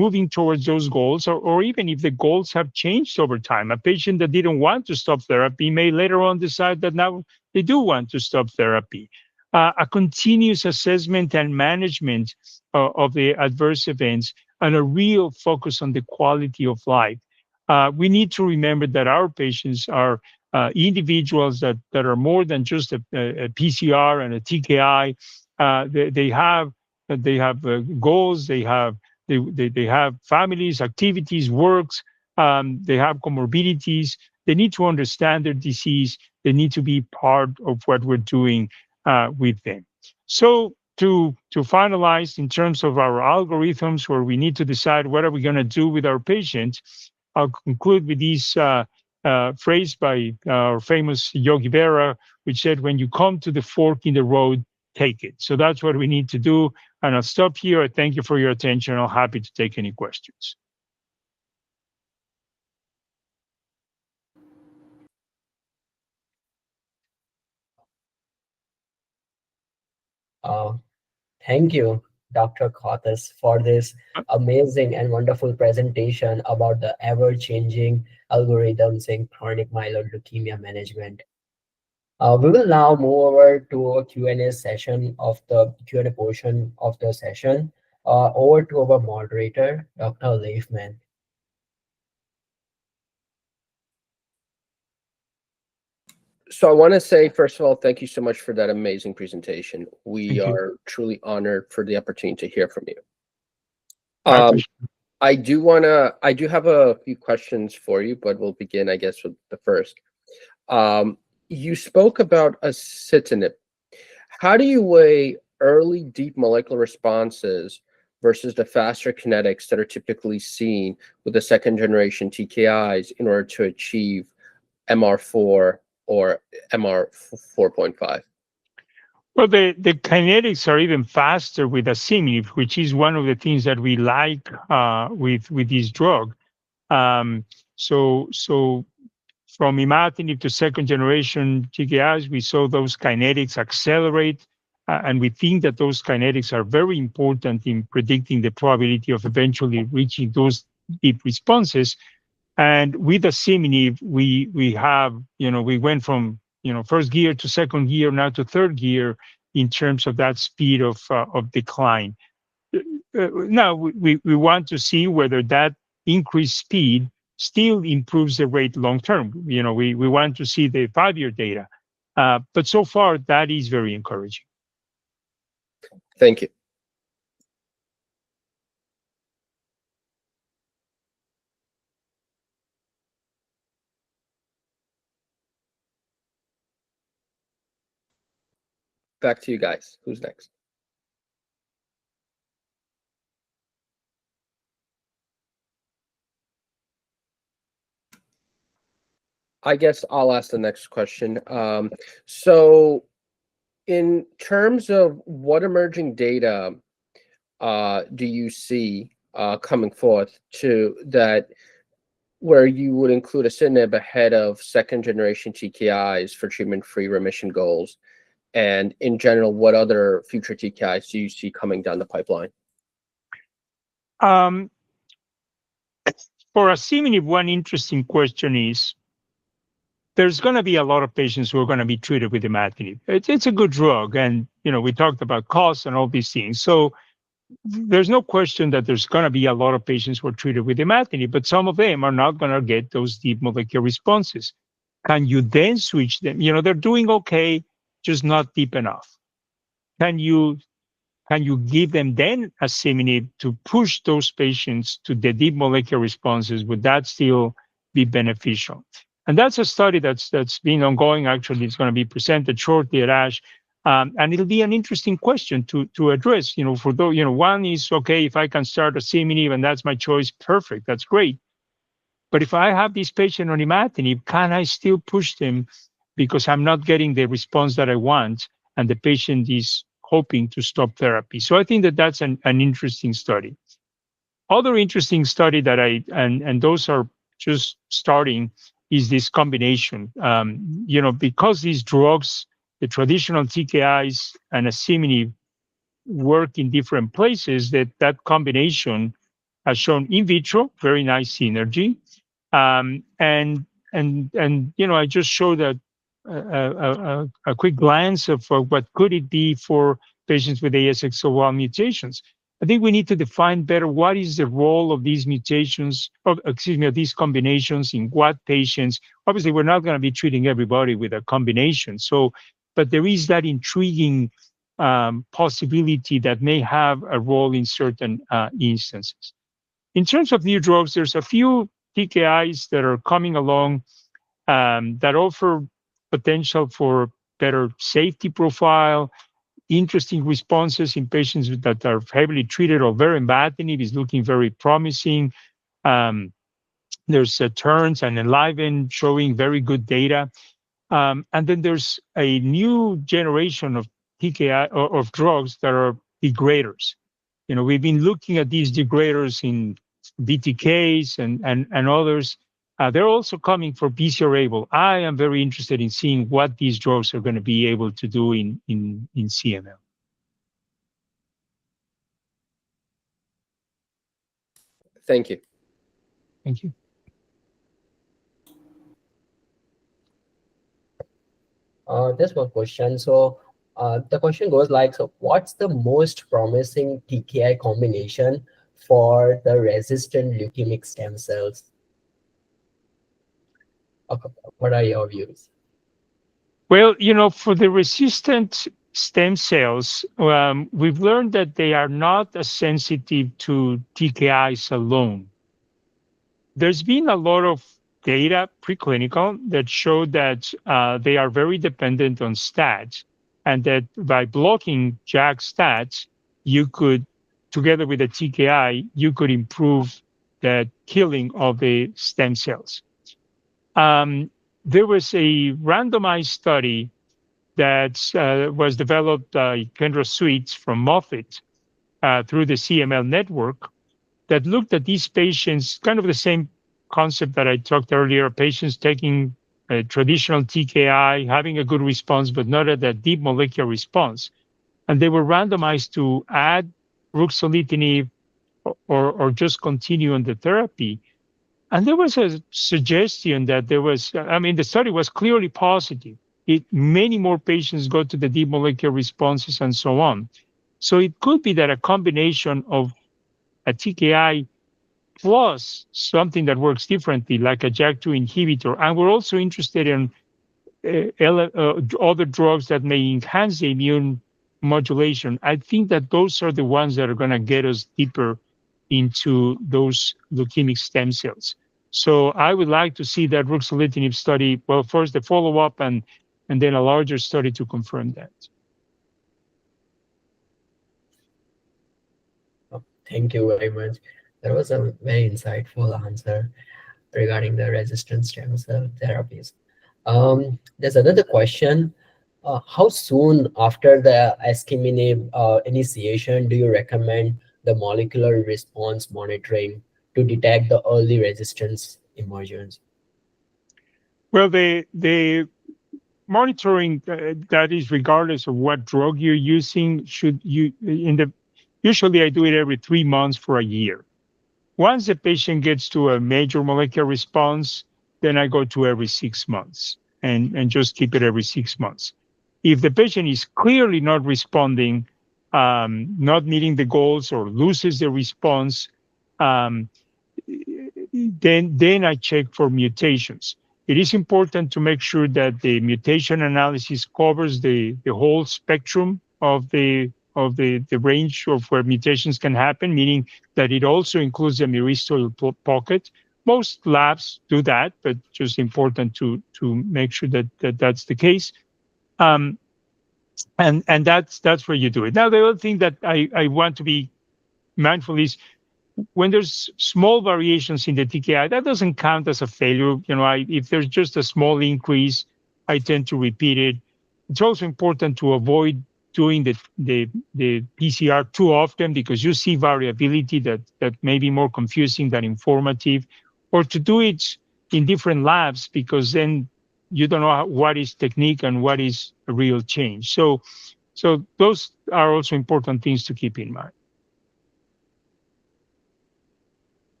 moving towards those goals, or even if the goals have changed over time. A patient that didn't want to stop therapy may later on decide that now they do want to stop therapy. A continuous assessment and management of the adverse events, and a real focus on the quality of life. We need to remember that our patients are individuals that are more than just a PCR and a TKI. They have goals. They have families, activities, works. They have comorbidities. They need to understand their disease. They need to be part of what we're doing with them. So to finalize in terms of our algorithms, where we need to decide what are we going to do with our patients, I'll conclude with this phrase by our famous Yogi Berra, which said, "When you come to the fork in the road, take it." So that's what we need to do. And I'll stop here. I thank you for your attention. I'm happy to take any questions. Uh, Thank you, Dr. Cortes, for this amazing and wonderful presentation about the ever-changing algorithms in chronic myeloid leukemia management. We will now move over to a Q&A session of the Q&A portion of the session. Over to our moderator, Dr. Leifman. So I want to say, first of all, thank you so much for that amazing presentation. We are truly honored for the opportunity to hear from you. I do have a few questions for you, but we'll begin, I guess, with the first. You spoke about axitinib. How do you weigh early deep molecular responses versus the faster kinetics that are typically seen with the second generation TKIs in order to achieve MR4 or MR 4.5? Well, the kinetics are even faster with asciminib, which is one of the things that we like with this drug. So from imatinib to second generation TKIs, we saw those kinetics accelerate, and we think that those kinetics are very important in predicting the probability of eventually reaching those deep responses. And with asciminib, we have, we went from, first gear to second gear, now to third gear in terms of that speed of decline. Now we want to see whether that increased speed still improves the rate long term. We want to see the 5-year data, but so far that is very encouraging. Thank you. Back to you guys. Who's next? I guess I'll ask the next question. So in terms of what emerging data do you see coming forth to that where you would include axitinib ahead of second generation TKIs for treatment-free remission goals? And in general, what other future TKIs do you see coming down the pipeline? For asciminib, one interesting question is, there's going to be a lot of patients who are going to be treated with imatinib. It's a good drug, and we talked about costs and all these things. So there's no question that there's going to be a lot of patients who are treated with imatinib, but some of them are not going to get those deep molecular responses. Can you then switch them? They're doing okay, just not deep enough. Can you give them then asciminib to push those patients to the deep molecular responses? Would that still be beneficial? And that's a study that's been ongoing. Actually, it's going to be presented shortly at ASH. And it'll be an interesting question to address. For those, one is okay, if I can start a CML and that's my choice, perfect, that's great. But if I have this patient on imatinib, can I still push them because I'm not getting the response that I want, and the patient is hoping to stop therapy? So I think that that's an interesting study. Other interesting study that and those are just starting is this combination. Because these drugs, the traditional TKIs and asciminib work in different places, that combination has shown in vitro very nice synergy. And I just showed a quick glance of what could it be for patients with ASXL1 mutations. I think we need to define better what is the role of these mutations, of these combinations in what patients. Obviously, we're not going to be treating everybody with a combination. But there is that intriguing possibility that may have a role in certain instances. In terms of new drugs, there's a few TKIs that are coming along that offer potential for better safety profile, interesting responses in patients that are heavily treated. Or verimatinib is looking very promising. There's Terns and Enliven showing very good data. And then there's a new generation of TKI or of drugs that are degraders. We've been looking at these degraders in BTKs and others. They're also coming for BCR-ABL. I am very interested in seeing what these drugs are going to be able to do in CML. Thank you. Thank you. There's one question. So the question goes like, so what's the most promising TKI combination for the resistant leukemic stem cells? Okay, what are your views? Well, for the resistant stem cells, we've learned that they are not as sensitive to TKIs alone. There's been a lot of data, preclinical, that show that they are very dependent on STATs, and that by blocking JAK STATs, you could, together with a TKI, you could improve the killing of the stem cells. There was a randomized study that was developed by Kendra Sweets from Moffitt through the CML network that looked at these patients, kind of the same concept that I talked earlier, patients taking a traditional TKI, having a good response, but not at a deep molecular response. And they were randomized to add ruxolitinib or just continue on the therapy. And there was a suggestion that the study was clearly positive. Many more patients got to the deep molecular responses and so on. So it could be that a combination of a TKI plus something that works differently, like a JAK2 inhibitor. And we're also interested in other drugs that may enhance the immune modulation. I think that those are the ones that are going to get us deeper into those leukemic stem cells. So I would like to see that ruxolitinib study, well, first the follow-up and then a larger study to confirm that. Thank you very much. That was a very insightful answer regarding the resistant stem cell therapies. There's another question. How soon after the asciminib initiation do you recommend the molecular response monitoring to detect the early resistance emergence? Well, the monitoring that is regardless of what drug you're using usually I do it every 3 months for a year. Once the patient gets to a major molecular response, then I go to every 6 months and just keep it every 6 months. If the patient is clearly not responding, not meeting the goals or loses the response, then I check for mutations. It is important to make sure that the mutation analysis covers the whole spectrum of the range of where mutations can happen, meaning that it also includes the myristoyl pocket. Most labs do that, but just important to make sure that that's the case. and that's where you do it. Now, the other thing that I want to be mindful is when there's small variations in the TKI, that doesn't count as a failure. If there's just a small increase, I tend to repeat it. It's also important to avoid doing the PCR too often because you see variability that may be more confusing than informative, or to do it in different labs because then you don't know what is technique and what is a real change. So those are also important things to keep in mind.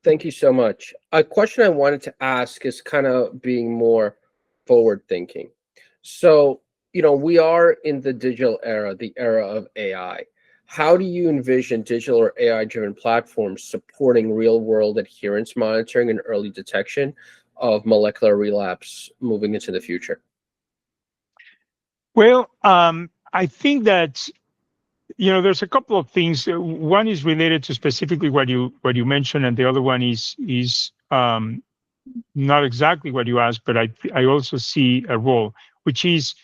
Thank you so much. A question I wanted to ask is kind of being more forward thinking. So, we are in the digital era, the era of AI. How do you envision digital or AI driven platforms supporting real world adherence monitoring and early detection of molecular relapse moving into the future? Well, I think that there's a couple of things. One is related to specifically what you mentioned, and the other one is not exactly what you asked, but I also see a role, which is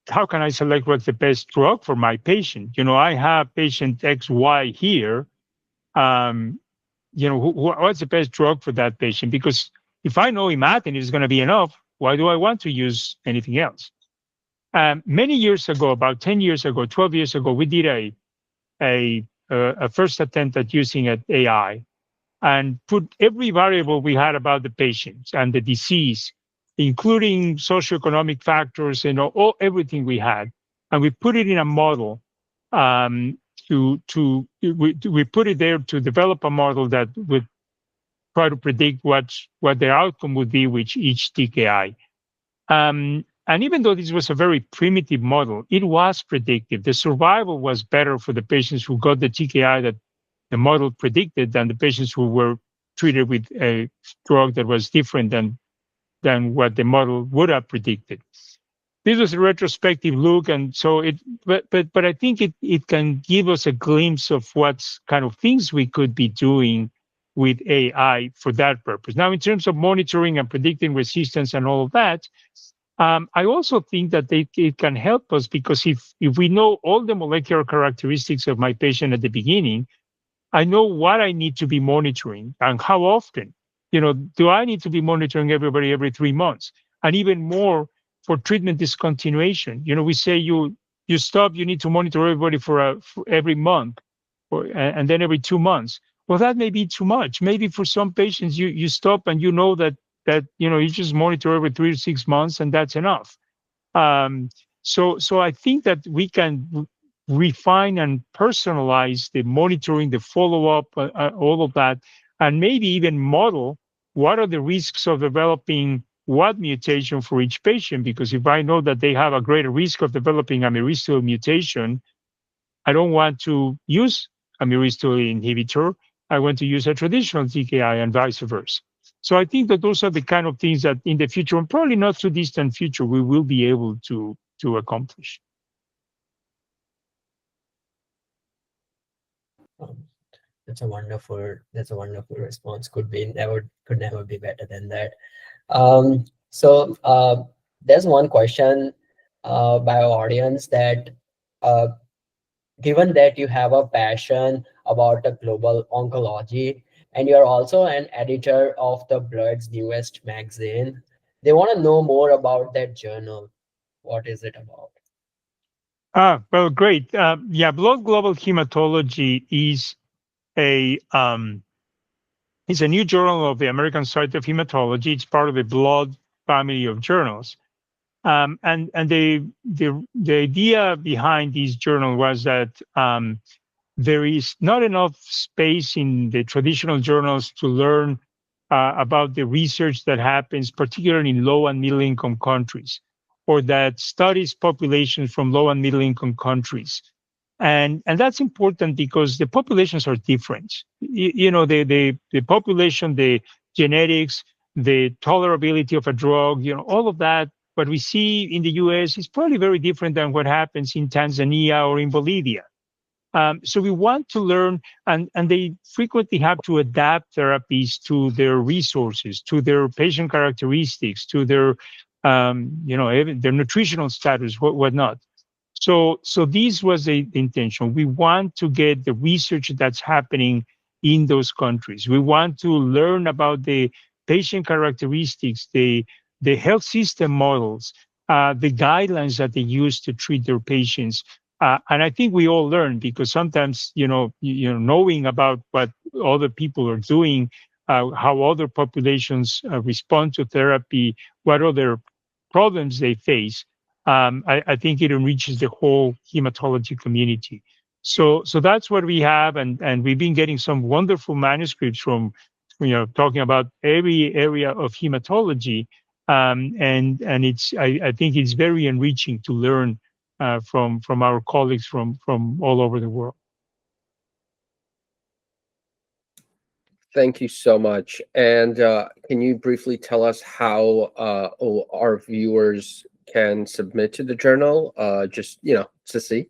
how can I select what's the best drug for my patient? I have patient X, Y here. Um, what's the best drug for that patient? Because if I know imatinib is going to be enough, why do I want to use anything else? Many years ago, about 10 years ago, 12 years ago, we did a first attempt at using an AI and put every variable we had about the patient and the disease, including socioeconomic factors and everything we had, and we put it in a model. We put it there to develop a model that would try to predict what the outcome would be with each TKI. And even though this was a very primitive model, it was predictive. The survival was better for the patients who got the TKI that the model predicted than the patients who were treated with a drug that was different than what the model would have predicted. This was a retrospective look, and so but I think it can give us a glimpse of what kind of things we could be doing with AI for that purpose. Now, in terms of monitoring and predicting resistance and all of that, I also think that it can help us because if we know all the molecular characteristics of my patient at the beginning, I know what I need to be monitoring and how often. Do I need to be monitoring everybody every 3 months? And even more for treatment discontinuation. We say you stop, you need to monitor everybody for every month, and then every 2 months. Well, that may be too much. Maybe for some patients, you stop and you know that you just monitor every 3 to 6 months and that's enough. So I think that we can refine and personalize the monitoring, the follow-up, all of that, and maybe even model what are the risks of developing what mutation for each patient. Because if I know that they have a greater risk of developing a myristoyl mutation, I don't want to use a myristoyl inhibitor. I want to use a traditional TKI and vice versa. So I think that those are the kind of things that in the future, and probably not too distant future, we will be able to accomplish. Um, that's a wonderful response. Could never be better than that. So there's one question by our audience that uh, given that you have a passion about the global oncology and you're also an editor of the Blood's newest magazine, they want to know more about that journal. What is it about? Well, great. Yeah, Blood Global Hematology a um, is a new journal of the American Society of Hematology. It's part of the Blood family of journals. And the idea behind this journal was that there is not enough space in the traditional journals to learn about the research that happens, particularly in low and middle income countries, or that studies populations from low and middle income countries. And that's important because the populations are different. The population, the genetics, the tolerability of a drug, all of that. What we see in the US is probably very different than what happens in Tanzania or in Bolivia. So we want to learn, and they frequently have to adapt therapies to their resources, to their patient characteristics, to their, even their nutritional status, whatnot. So this was the intention. We want to get the research that's happening in those countries. We want to learn about the patient characteristics, the health system models, the guidelines that they use to treat their patients. And I think we all learn because sometimes, knowing about what other people are doing, how other populations respond to therapy, what other problems they face, I think it enriches the whole hematology community. So that's what we have, and we've been getting some wonderful manuscripts from, talking about every area of hematology, and I think it's very enriching to learn from our colleagues from all over the world. Thank you so much. And can you briefly tell us how our viewers can submit to the journal? Just to see.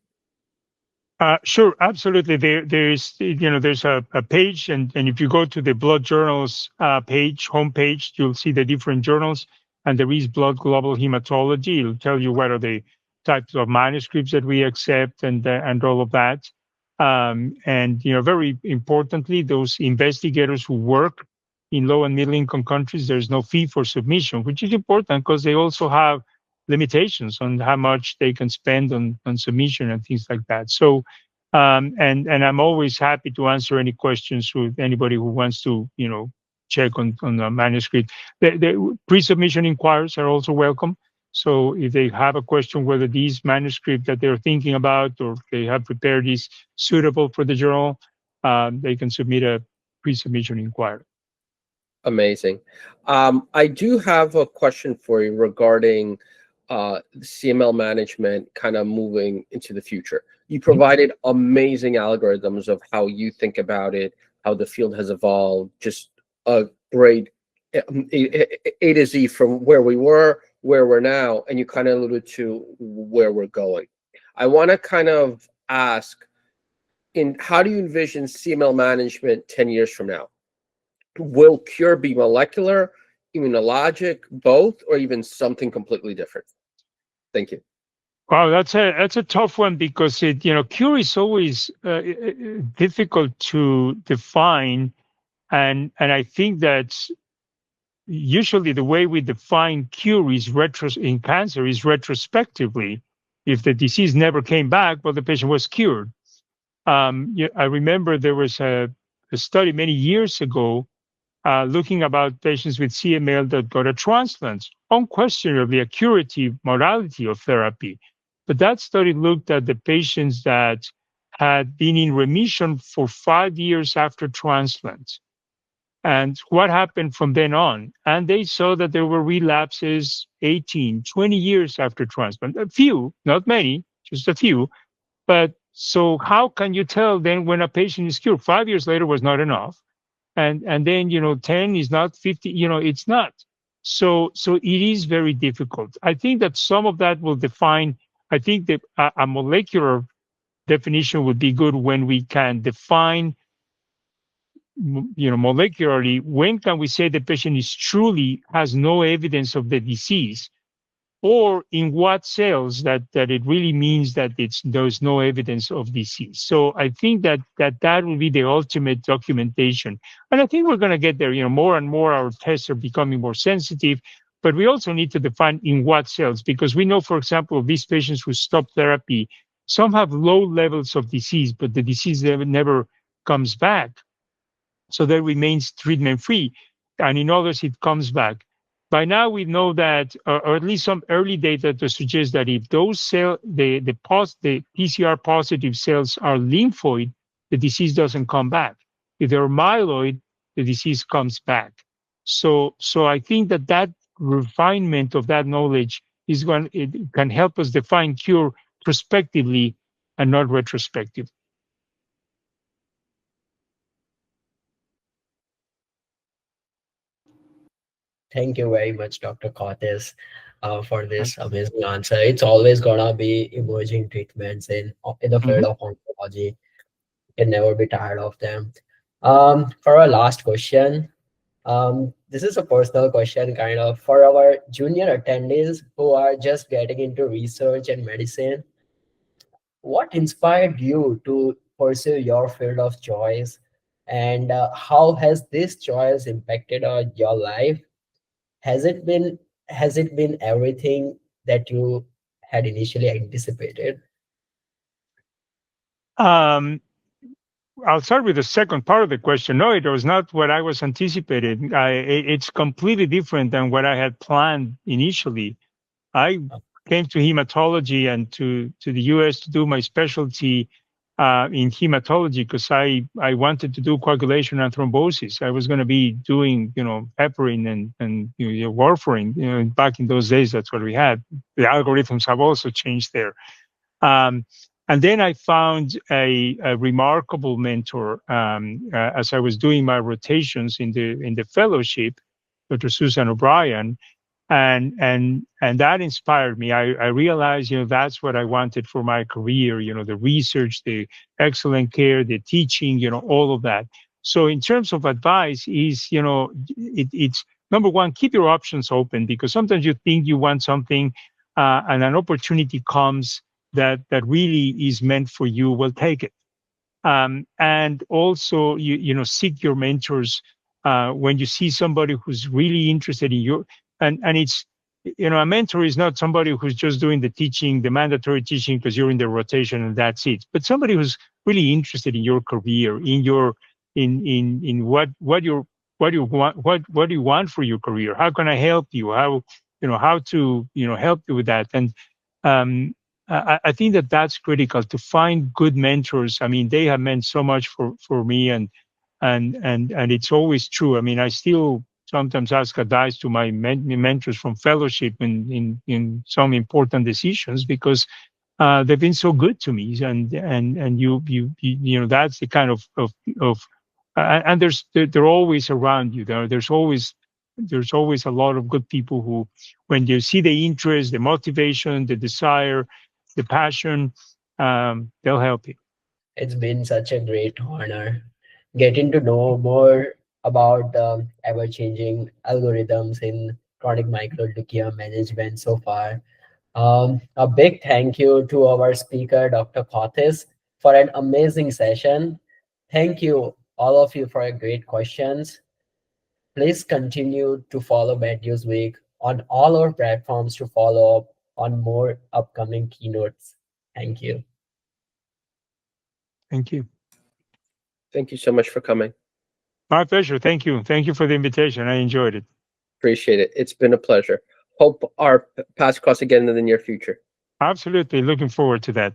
Sure, absolutely. There's a page, and if you go to the Blood Journals homepage, you'll see the different journals, and there is Blood Global Hematology. It'll tell you what are the types of manuscripts that we accept, and all of that. And very importantly, those investigators who work in low and middle income countries, there's no fee for submission, which is important because they also have limitations on how much they can spend on submission and things like that. So, and I'm always happy to answer any questions with anybody who wants to, check on the manuscript. The pre-submission inquiries are also welcome. So if they have a question whether these manuscript that they're thinking about or they have prepared is suitable for the journal, they can submit a pre-submission inquiry. Amazing. I do have a question for you regarding CML management kind of moving into the future. You provided amazing algorithms of how you think about it, how the field has evolved, just a great A to Z from where we were, where we're now, and you kind of alluded to where we're going. I want to kind of ask, how do you envision CML management 10 years from now? Will cure be molecular, immunologic, both, or even something completely different? Thank you. Wow, that's a tough one because cure is always difficult to define, and I think that usually the way we define cure is in cancer is retrospectively. If the disease never came back, well, the patient was cured. I remember there was a study many years ago looking about patients with CML that got a transplant, unquestionably a curative modality of therapy. But that study looked at the patients that had been in remission for 5 years after transplant and what happened from then on. And they saw that there were relapses 18, 20 years after transplant. A few, not many, just a few. But so how can you tell then when a patient is cured? 5 years later was not enough. And then 10 is not 50, it's not. So it is very difficult. I think that some of that will define. I think that a molecular definition would be good when we can define, molecularly, when can we say the patient is truly has no evidence of the disease, or in what cells that it really means that there's no evidence of disease. So I think that will be the ultimate documentation. And I think we're going to get there. More and more our tests are becoming more sensitive, but we also need to define in what cells, because we know, for example, these patients who stop therapy, some have low levels of disease, but the disease never comes back. So that remains treatment free. And in others, it comes back. By now, we know that, or at least some early data to suggest that if those the PCR positive cells are lymphoid, the disease doesn't come back. If they're myeloid, the disease comes back. So I think that refinement of that knowledge it can help us define cure prospectively and not retrospectively. Thank you very much, Dr. Cortes, for this amazing answer. It's always gonna be emerging treatments in the field Mhm. of oncology. can never be tired of them. For our last question, this is a personal question, kind of, for our junior attendees who are just getting into research and medicine. What inspired you to pursue your field of choice, and how has this choice impacted your life? Has it been everything that you had initially anticipated? Um, I'll start with the second part of the question. No, it was not what I was anticipating. It's completely different than what I had planned initially. I came to hematology and to the U.S. to do my specialty in hematology because I wanted to do coagulation and thrombosis. I was going to be doing heparin and warfarin. Back in those days, that's what we had. The algorithms have also changed there. Um, and then I found a remarkable mentor as I was doing my rotations in the fellowship, Dr. Susan O'Brien, and that inspired me. I realized, that's what I wanted for my career. The research, the excellent care, the teaching, all of that. So in terms of advice, it's number one, keep your options open, because sometimes you think you want something, and an opportunity comes that really is meant for you. Well, take it. And also, seek your mentors when you see somebody who's really interested in you. And it's, a mentor is not somebody who's just doing the teaching, the mandatory teaching, because you're in the rotation and that's it. But somebody who's really interested in your career, in what you want, what do you want for your career? How can I help you? How to help you with that? And I think that that's critical, to find good mentors. I mean, they have meant so much for me, and it's always true. I mean, I still sometimes ask advice to my mentors from fellowship in some important decisions, because they've been so good to me, and that's the kind of and they're always around you. There's always a lot of good people who, when you see the interest, the motivation, the desire, the passion, they'll help you. It's been such a great honor getting to know more about the ever-changing algorithms in chronic microbial leukemia management so far. A big thank you to our speaker, Dr. Cortes, for an amazing session. Thank you, all of you, for your great questions. Please continue to follow Bad News Week on all our platforms to follow up on more upcoming keynotes. Thank you. Thank you. Thank you so much for coming. My pleasure. Thank you. Thank you for the invitation. I enjoyed it. Appreciate it. It's been a pleasure. Hope our paths cross again in the near future. Absolutely. Looking forward to that.